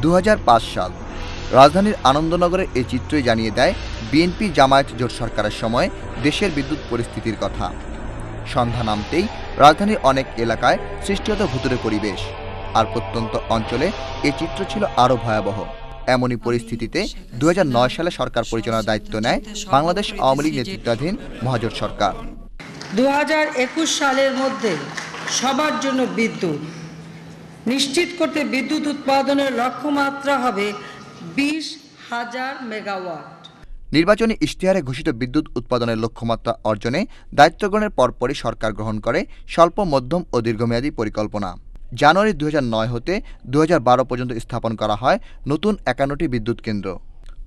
2005 সাল। রাজধানীর আনন্দনগরের এই চিত্রই জানিয়ে দেয় বিএনপি জামায়াত জোট সরকারের সময় দেশের বিদ্যুৎ পরিস্থিতির কথা। সন্ধ্যা নামতেই রাজধানীর অনেক এলাকায় সৃষ্টি হতো ভুতুরে পরিবেশ, আর প্রত্যন্ত অঞ্চলে এই চিত্র ছিল আরও ভয়াবহ। এমনই পরিস্থিতিতে 2009 সালে সরকার পরিচালনার দায়িত্ব নেয় বাংলাদেশ আওয়ামী লীগ নেতৃত্বাধীন মহাজোট সরকার। 2021 সালের মধ্যে সবার জন্য বিদ্যুৎ নিশ্চিত করতে বিদ্যুৎ উৎপাদনের লক্ষ্যমাত্রা হবে 20,000 মেগাওয়াট। নির্বাচনী ইশতেহারে ঘোষিত বিদ্যুৎ উৎপাদনের লক্ষ্যমাত্রা অর্জনে দায়িত্ব গ্রহণের পরপরই সরকার গ্রহণ করে স্বল্প, মধ্যম ও দীর্ঘমেয়াদী পরিকল্পনা। জানুয়ারি 2009 হতে 2012 পর্যন্ত স্থাপন করা হয় নতুন 51টি বিদ্যুৎ কেন্দ্র।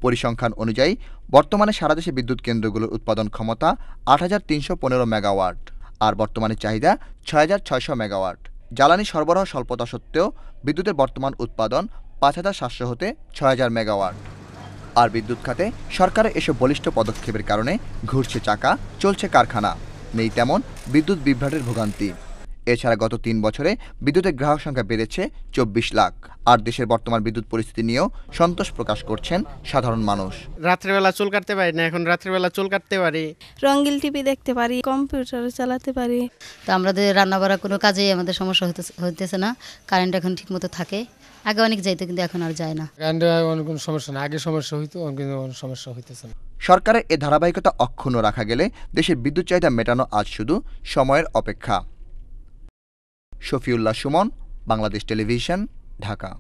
পরিসংখ্যান অনুযায়ী বর্তমানে সারা দেশে বিদ্যুৎ কেন্দ্রগুলোর উৎপাদন ক্ষমতা 8,315 মেগাওয়াট, আর বর্তমানে চাহিদা 6,600 মেগাওয়াট। জ্বালানি সরবরাহ স্বল্পতা সত্ত্বেও বিদ্যুতের বর্তমান উৎপাদন 5,700 হতে 6,000 মেগাওয়াট। আর বিদ্যুৎ খাতে সরকারের এসব বলিষ্ঠ পদক্ষেপের কারণে ঘুরছে চাকা, চলছে কারখানা, নেই তেমন বিদ্যুৎ বিভ্রাটের ভোগান্তি। এছাড়া গত 3 বছরে বিদ্যুতের গ্রাহক সংখ্যা বেড়েছে 24 লাখ। আর দেশের বর্তমান বিদ্যুৎ পরিস্থিতি নিয়েও সন্তোষ প্রকাশ করছেন সাধারণ মানুষ। রাত্রেবেলা চুল কাটতে পারি না, এখন রাত্রেবেলা চুল কাটতে পারি, রঙিন টিভি দেখতে পারি, কম্পিউটার চালাতে পারি। তো আমাদের রান্না বাড়া কোনো কাজেই আমাদের সমস্যা হইতেছে না। কারেন্ট এখন ঠিকমতো থাকে। আগে অনেক যাইতো, কিন্তু এখন আর যায় না। কারেন্টে কোনো সমস্যা না, আগে সমস্যা হইতো, কিন্তু সমস্যা হইতেছে না। সরকারের এ ধারাবাহিকতা অক্ষুণ্ণ রাখা গেলে দেশের বিদ্যুৎ চাহিদা মেটানো আজ শুধু সময়ের অপেক্ষা। শফিউল্লাহ সুমন, বাংলাদেশ টেলিভিশন, ঢাকা।